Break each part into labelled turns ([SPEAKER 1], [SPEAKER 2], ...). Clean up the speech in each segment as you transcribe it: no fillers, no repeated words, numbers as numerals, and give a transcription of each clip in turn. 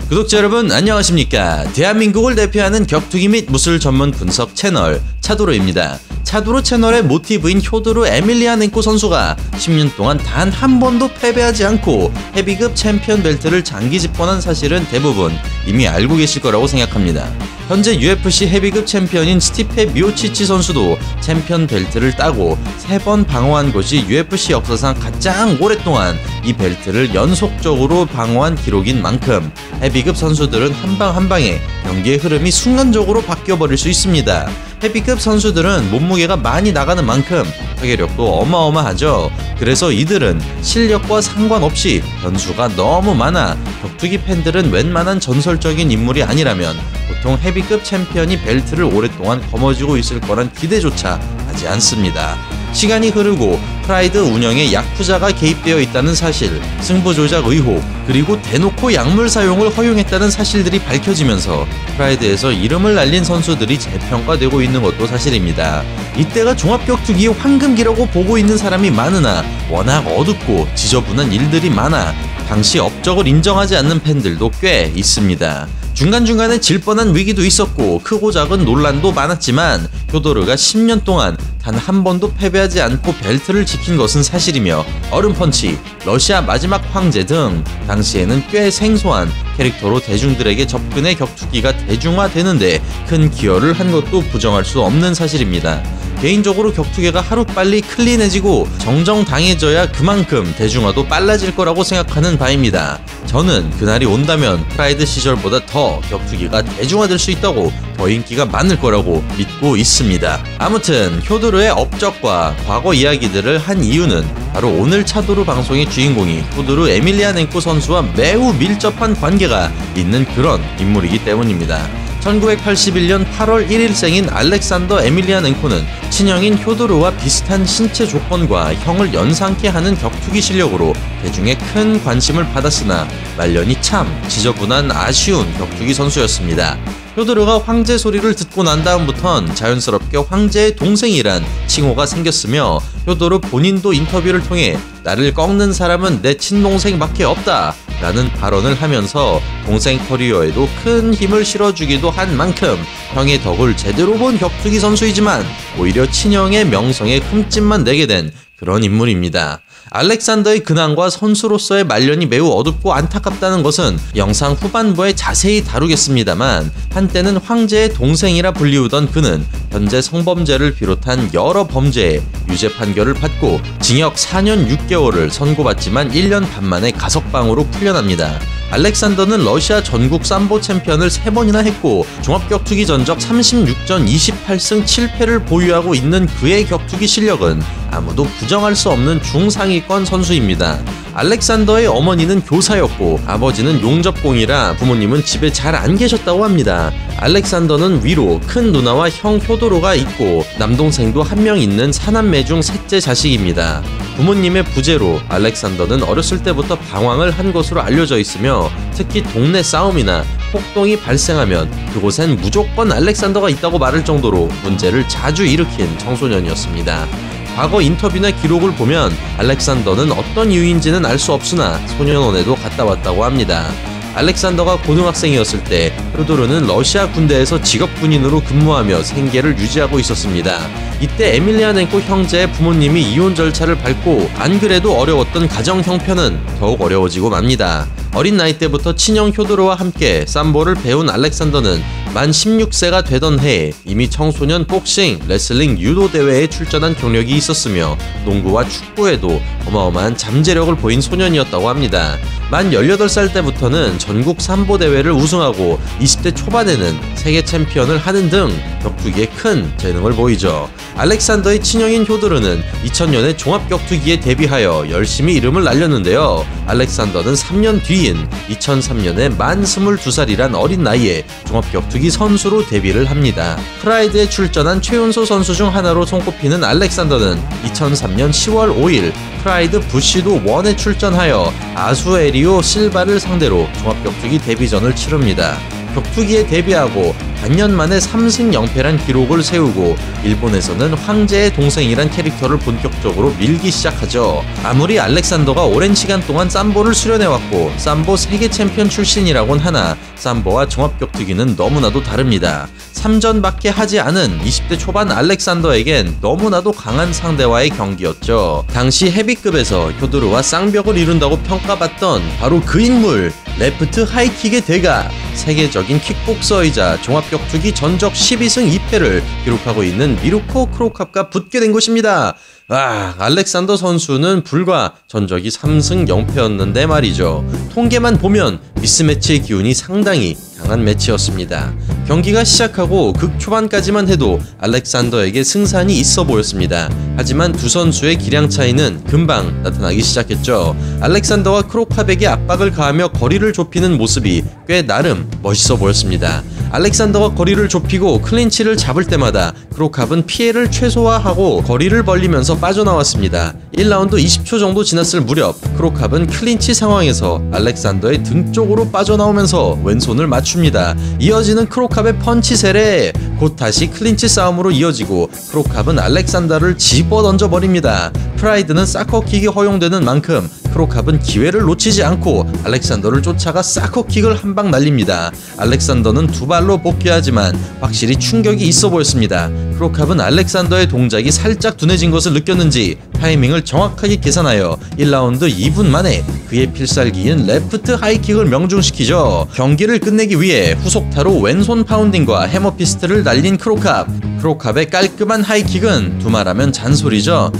[SPEAKER 1] 구독자 여러분 안녕하십니까. 대한민국을 대표하는 격투기 및 무술 전문 분석 채널 차도로입니다. 차도로 채널의 모티브인 효도르 에밀리아넨코 선수가 10년 동안 단 한 번도 패배하지 않고 헤비급 챔피언 벨트를 장기 집권한 사실은 대부분 이미 알고 계실 거라고 생각합니다. 현재 UFC 헤비급 챔피언인 스티페 미오치치 선수도 챔피언 벨트를 따고 3번 방어한 것이 UFC 역사상 가장 오랫동안 이 벨트를 연속적으로 방어한 기록인 만큼 헤비급 선수들은 한 방 한 방에 경기의 흐름이 순간적으로 바뀌어버릴 수 있습니다. 헤비급 선수들은 몸무게가 많이 나가는 만큼 타격력도 어마어마하죠. 그래서 이들은 실력과 상관없이 변수가 너무 많아 격투기 팬들은 웬만한 전설적인 인물이 아니라면 보통 헤비급 챔피언이 벨트를 오랫동안 거머쥐고 있을 거란 기대조차 하지 않습니다. 시간이 흐르고 프라이드 운영에 야쿠자가 개입되어 있다는 사실, 승부 조작 의혹, 그리고 대놓고 약물 사용을 허용했다는 사실들이 밝혀지면서 프라이드에서 이름을 날린 선수들이 재평가되고 있는 것도 사실입니다. 이때가 종합격투기의 황금기라고 보고 있는 사람이 많으나 워낙 어둡고 지저분한 일들이 많아 당시 업적을 인정하지 않는 팬들도 꽤 있습니다. 중간중간에 질 뻔한 위기도 있었고 크고 작은 논란도 많았지만 효도르가 10년 동안 단 한 번도 패배하지 않고 벨트를 지킨 것은 사실이며 얼음펀치, 러시아 마지막 황제 등 당시에는 꽤 생소한 캐릭터로 대중들에게 접근해 격투기가 대중화되는데 큰 기여를 한 것도 부정할 수 없는 사실입니다. 개인적으로 격투기가 하루빨리 클린해지고 정정당해져야 그만큼 대중화도 빨라질 거라고 생각하는 바입니다. 저는 그날이 온다면 프라이드 시절보다 더 격투기가 대중화될 수 있다고 더 인기가 많을 거라고 믿고 있습니다. 아무튼 효도르의 업적과 과거 이야기들을 한 이유는 바로 오늘 차도르 방송의 주인공이 효도르 에밀리아넨코 선수와 매우 밀접한 관계가 있는 그런 인물이기 때문입니다. 1981년 8월 1일생인 알렉산더 에밀리아넨코는 친형인 효도르와 비슷한 신체 조건과 형을 연상케 하는 격투기 실력으로 대중의 큰 관심을 받았으나 말년이 참 지저분한 아쉬운 격투기 선수였습니다. 효도르가 황제 소리를 듣고 난 다음부턴 자연스럽게 황제의 동생이란 칭호가 생겼으며 효도르 본인도 인터뷰를 통해 나를 꺾는 사람은 내 친동생밖에 없다 라는 발언을 하면서 동생 커리어에도 큰 힘을 실어주기도 한 만큼 형의 덕을 제대로 본 격투기 선수이지만 오히려 친형의 명성에 흠집만 내게 된 그런 인물입니다. 알렉산더의 근황과 선수로서의 말년이 매우 어둡고 안타깝다는 것은 영상 후반부에 자세히 다루겠습니다만 한때는 황제의 동생이라 불리우던 그는 현재 성범죄를 비롯한 여러 범죄에 유죄 판결을 받고 징역 4년 6개월을 선고받지만 1년 반 만에 가석방으로 풀려납니다. 알렉산더는 러시아 전국 삼보 챔피언을 3번이나 했고 종합격투기 전적 36전 28승 7패를 보유하고 있는 그의 격투기 실력은 아무도 부정할 수 없는 중상위권 선수입니다. 알렉산더의 어머니는 교사였고 아버지는 용접공이라 부모님은 집에 잘 안 계셨다고 합니다. 알렉산더는 위로 큰 누나와 형 효도르가 있고 남동생도 한 명 있는 4남매 중 셋째 자식입니다. 부모님의 부재로 알렉산더는 어렸을 때부터 방황을 한 것으로 알려져 있으며 특히 동네 싸움이나 폭동이 발생하면 그곳엔 무조건 알렉산더가 있다고 말할 정도로 문제를 자주 일으킨 청소년이었습니다. 과거 인터뷰나 기록을 보면 알렉산더는 어떤 이유인지는 알 수 없으나 소년원에도 갔다 왔다고 합니다. 알렉산더가 고등학생이었을 때 효도르는 러시아 군대에서 직업군인으로 근무하며 생계를 유지하고 있었습니다. 이때 에밀리아넨코 형제의 부모님이 이혼 절차를 밟고 안 그래도 어려웠던 가정 형편은 더욱 어려워지고 맙니다. 어린 나이 때부터 친형 효도르와 함께 삼보를 배운 알렉산더는 만 16세가 되던 해에 이미 청소년 복싱, 레슬링, 유도 대회에 출전한 경력이 있었으며 농구와 축구에도 어마어마한 잠재력을 보인 소년이었다고 합니다. 만 18살 때부터는 전국 삼보 대회를 우승하고 20대 초반에는 세계 챔피언을 하는 등 격투기에 큰 재능을 보이죠. 알렉산더의 친형인 효도르는 2000년에 종합격투기에 데뷔하여 열심히 이름을 날렸는데요. 알렉산더는 3년 뒤인 2003년에 만 22살이란 어린 나이에 종합격투기 선수로 데뷔를 합니다. 프라이드에 출전한 최연소 선수 중 하나로 손꼽히는 알렉산더는 2003년 10월 5일 프라이드 부시도 1에 출전하여 아수에리오 실바를 상대로 종합격투기 데뷔전을 치릅니다. 격투기에 데뷔하고 반년 만에 3승 0패란 기록을 세우고 일본에서는 황제의 동생이란 캐릭터를 본격적으로 밀기 시작하죠. 아무리 알렉산더가 오랜 시간 동안 삼보를 수련해왔고 삼보 세계 챔피언 출신이라곤 하나 삼보와 종합격투기는 너무나도 다릅니다. 3전밖에 하지 않은 20대 초반 알렉산더에겐 너무나도 강한 상대와의 경기였죠. 당시 헤비급에서 효도르와 쌍벽을 이룬다고 평가받던 바로 그 인물, 레프트 하이킥의 대가, 세계적인 킥복서이자 종합격투기 전적 12승 2패를 기록하고 있는 미르코 크로캅과 붙게 된 것입니다. 알렉산더 선수는 불과 전적이 3승 0패였는데 말이죠. 통계만 보면 미스매치의 기운이 상당히 강한 매치였습니다. 경기가 시작하고 극초반까지만 해도 알렉산더에게 승산이 있어 보였습니다. 하지만 두 선수의 기량 차이는 금방 나타나기 시작했죠. 알렉산더와 크로캅에게 압박을 가하며 거리를 좁히는 모습이 꽤 나름 멋있어 보였습니다. 알렉산더가 거리를 좁히고 클린치를 잡을 때마다 크로캅은 피해를 최소화하고 거리를 벌리면서 빠져나왔습니다. 1라운드 20초 정도 지났을 무렵 크로캅은 클린치 상황에서 알렉산더의 등 쪽으로 빠져나오면서 왼손을 맞춥니다. 이어지는 크로캅의 펀치 세례, 곧 다시 클린치 싸움으로 이어지고 크로캅은 알렉산더를 집어던져버립니다. 프라이드는 사커킥이 허용되는 만큼 크로캅은 기회를 놓치지 않고 알렉산더를 쫓아가 사커킥을 한 방 날립니다. 알렉산더는 두 발로 복귀하지만 확실히 충격이 있어 보였습니다. 크로캅은 알렉산더의 동작이 살짝 둔해진 것을 느꼈는지 타이밍을 정확하게 계산하여 1라운드 2분 만에 그의 필살기인 레프트 하이킥을 명중시키죠. 경기를 끝내기 위해 후속타로 왼손 파운딩과 해머피스트를 날린 크로캅의 깔끔한 하이킥은 두말하면 잔소리죠.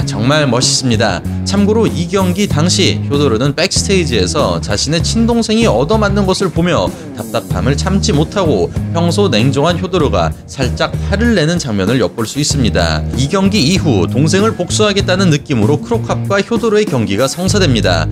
[SPEAKER 1] 정말 멋있습니다. 참고로 이 경기 당시 효도르는 백스테이지에서 자신의 친동생이 얻어맞는 것을 보며 답답함을 참지 못하고 평소 냉정한 효도르가 살짝 화를 내는 장면을 엿볼 수 있습니다. 이 경기 이후 동생을 복수하겠다는 느낌으로 크로캅과 효도르의 경기가 성사됩니다.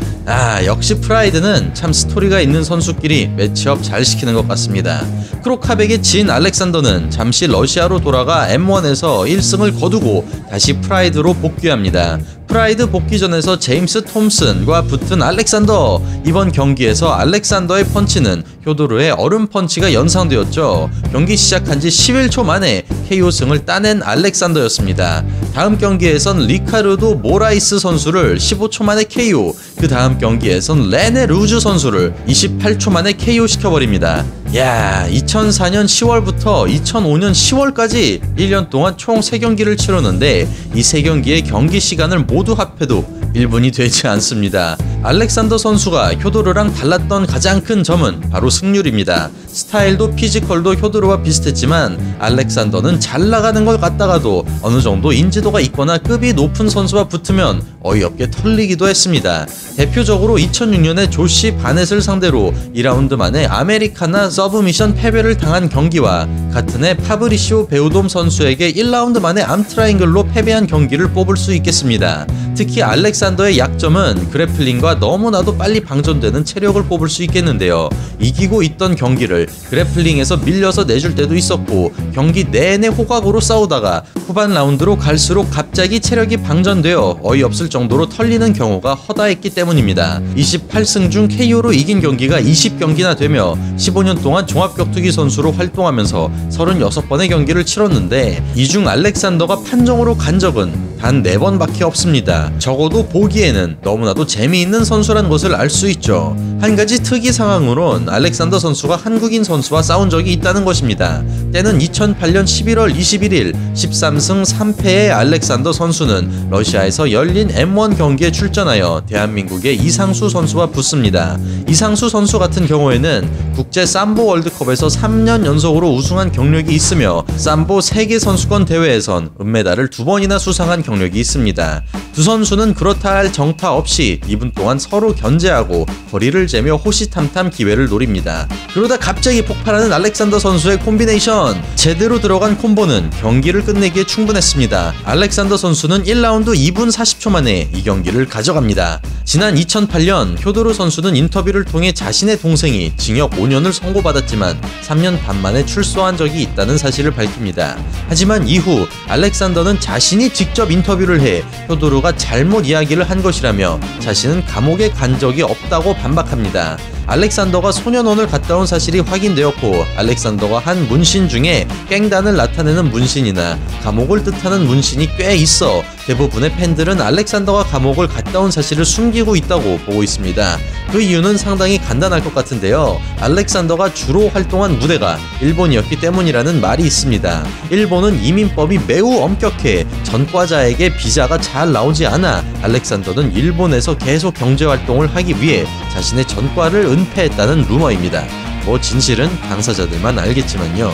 [SPEAKER 1] 역시 프라이드는 참 스토리가 있는 선수끼리 매치업 잘 시키는 것 같습니다. 크로캅에게 진 알렉산더는 잠시 러시아로 돌아가 M1에서 1승을 거두고 다시 프라이드로 복귀합니다. 프라이드 복귀전에서 제임스 톰슨과 붙은 알렉산더, 이번 경기에서 알렉산더의 펀치는 효도르의 얼음 펀치가 연상되었죠. 경기 시작한 지 11초 만에 KO승을 따낸 알렉산더였습니다. 다음 경기에선 리카르도 모라이스 선수를 15초 만에 KO, 그 다음 경기에선 레네 루즈 선수를 28초 만에 KO 시켜버립니다. 2004년 10월부터 2005년 10월까지 1년 동안 총 3경기를 치렀는데 이 3경기의 경기 시간을 모두 합해도 1분이 되지 않습니다. 알렉산더 선수가 효도르랑 달랐던 가장 큰 점은 바로 승률입니다. 스타일도 피지컬도 효도르와 비슷했지만 알렉산더는 잘 나가는 걸 갖다가도 어느 정도 인지도가 있거나 급이 높은 선수와 붙으면 어이없게 털리기도 했습니다. 대표적으로 2006년에 조시 바넷을 상대로 2라운드 만에 아메리카나 서브미션 패배를 당한 경기와 같은 해 파브리시오 베우돔 선수에게 1라운드 만에 암트라잉글로 패배한 경기를 뽑을 수 있겠습니다. 특히 알렉산더의 약점은 그래플링과 너무나도 빨리 방전되는 체력을 뽑을 수 있겠는데요. 이기고 있던 경기를 그래플링에서 밀려서 내줄 때도 있었고 경기 내내 호각으로 싸우다가 후반 라운드로 갈수록 갑자기 체력이 방전되어 어이없을 정도로 털리는 경우가 허다했기 때문입니다. 28승 중 KO로 이긴 경기가 20경기나 되며 15년 동안 종합격투기 선수로 활동하면서 36번의 경기를 치렀는데 이 중 알렉산더가 판정으로 간 적은 단 4번밖에 없습니다. 적어도 보기에는 너무나도 재미있는 선수란 것을 알 수 있죠. 한 가지 특이 상황으론 알렉산더 선수가 한국인 선수와 싸운 적이 있다는 것입니다. 때는 2008년 11월 21일 13승 3패의 알렉산더 선수는 러시아에서 열린 M1 경기에 출전하여 대한민국의 이상수 선수와 붙습니다. 이상수 선수 같은 경우에는 국제 삼보 월드컵에서 3년 연속으로 우승한 경력이 있으며 삼보 세계 선수권 대회에선 은메달을 2번이나 수상한 경력이 있습니다. 두 선수는 그렇다 할 정타 없이 2분 동안 서로 견제하고 거리를 재며 호시탐탐 기회를 노립니다. 그러다 갑자기 폭발하는 알렉산더 선수의 콤비네이션, 제대로 들어간 콤보는 경기를 끝내기에 충분했습니다. 알렉산더 선수는 1라운드 2분 40초 만에 이 경기를 가져갑니다. 지난 2008년 효도르 선수는 인터뷰를 통해 자신의 동생이 징역 5년을 선고받았지만 3년 반 만에 출소한 적이 있다는 사실을 밝힙니다. 하지만 이후 알렉산더는 자신이 직접 인터뷰를 해 효도르가 잘못 이야기를 한 것이라며 자신은 감옥에 간 적이 없다고 반박합니다. 알렉산더가 소년원을 갔다 온 사실이 확인되었고, 알렉산더가 한 문신 중에 깽단을 나타내는 문신이나 감옥을 뜻하는 문신이 꽤 있어 대부분의 팬들은 알렉산더가 감옥을 갔다 온 사실을 숨기고 있다고 보고 있습니다. 그 이유는 상당히 간단할 것 같은데요. 알렉산더가 주로 활동한 무대가 일본이었기 때문이라는 말이 있습니다. 일본은 이민법이 매우 엄격해 전과자에게 비자가 잘 나오지 않아 알렉산더는 일본에서 계속 경제활동을 하기 위해 자신의 전과를 은폐했다는 루머입니다. 뭐 진실은 당사자들만 알겠지만요.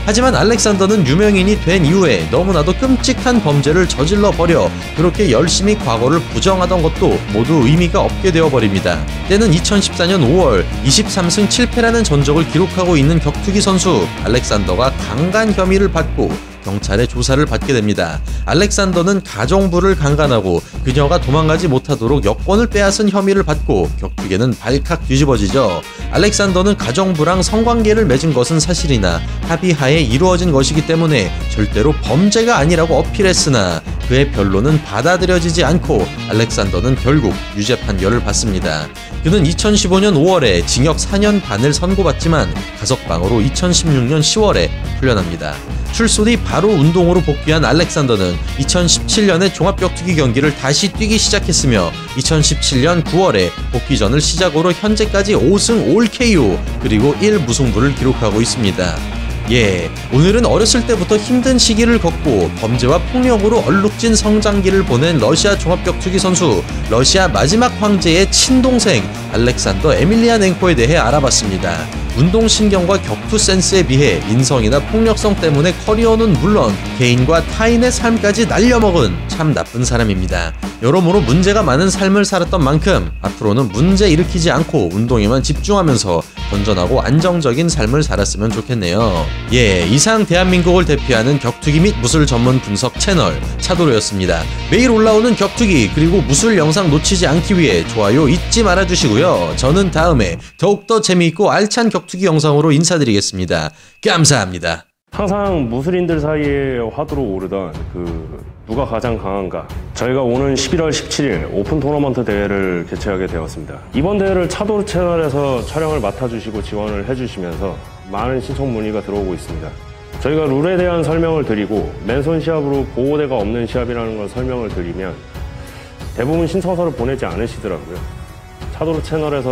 [SPEAKER 1] 하지만 알렉산더는 유명인이 된 이후에 너무나도 끔찍한 범죄를 저질러 버려 그렇게 열심히 과거를 부정하던 것도 모두 의미가 없게 되어버립니다. 때는 2014년 5월 23승 7패라는 전적을 기록하고 있는 격투기 선수 알렉산더가 강간 혐의를 받고 경찰의 조사를 받게 됩니다. 알렉산더는 가정부를 강간하고 그녀가 도망가지 못하도록 여권을 빼앗은 혐의를 받고 격투계는 발칵 뒤집어지죠. 알렉산더는 가정부랑 성관계를 맺은 것은 사실이나 합의하에 이루어진 것이기 때문에 절대로 범죄가 아니라고 어필했으나 그의 변론은 받아들여지지 않고 알렉산더는 결국 유죄 판결을 받습니다. 그는 2015년 5월에 징역 4년 반을 선고받지만 가석방으로 2016년 10월에 풀려납니다. 출소 뒤 바로 운동으로 복귀한 알렉산더는 2017년에 종합격투기 경기를 다시 뛰기 시작했으며 2017년 9월에 복귀전을 시작으로 현재까지 5승 5KO 그리고 1무승부를 기록하고 있습니다. 오늘은 어렸을 때부터 힘든 시기를 겪고 범죄와 폭력으로 얼룩진 성장기를 보낸 러시아 종합격투기 선수, 러시아 마지막 황제의 친동생 알렉산더 에밀리아넨코에 대해 알아봤습니다. 운동신경과 격투 센스에 비해 인성이나 폭력성 때문에 커리어는 물론 개인과 타인의 삶까지 날려먹은 참 나쁜 사람입니다. 여러모로 문제가 많은 삶을 살았던 만큼 앞으로는 문제 일으키지 않고 운동에만 집중하면서 건전하고 안정적인 삶을 살았으면 좋겠네요. 이상 대한민국을 대표하는 격투기 및 무술 전문 분석 채널 차도로였습니다. 매일 올라오는 격투기 그리고 무술 영상 놓치지 않기 위해 좋아요 잊지 말아주시고요. 저는 다음에 더욱더 재미있고 알찬 격투기 영상으로 인사드리겠습니다. 감사합니다.
[SPEAKER 2] 항상 무술인들 사이에 화두로 오르던 누가 가장 강한가, 저희가 오는 11월 17일 오픈 토너먼트 대회를 개최하게 되었습니다. 이번 대회를 차도로 채널에서 촬영을 맡아주시고 지원을 해주시면서 많은 신청 문의가 들어오고 있습니다. 저희가 룰에 대한 설명을 드리고 맨손 시합으로 보호대가 없는 시합이라는 걸 설명을 드리면 대부분 신청서를 보내지 않으시더라고요. 차도로 채널에서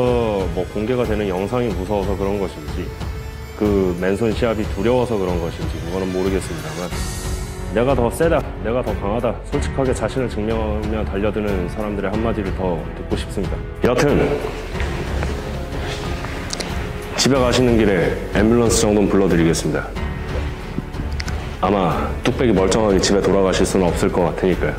[SPEAKER 2] 뭐 공개가 되는 영상이 무서워서 그런 것인지 그 맨손 시합이 두려워서 그런 것인지 그거는 모르겠습니다만 내가 더 세다, 내가 더 강하다 솔직하게 자신을 증명하며 달려드는 사람들의 한마디를 더 듣고 싶습니다. 여튼 집에 가시는 길에 앰뷸런스 정도는 불러드리겠습니다. 아마 뚝배기 멀쩡하게 집에 돌아가실 수는 없을 것 같으니까요.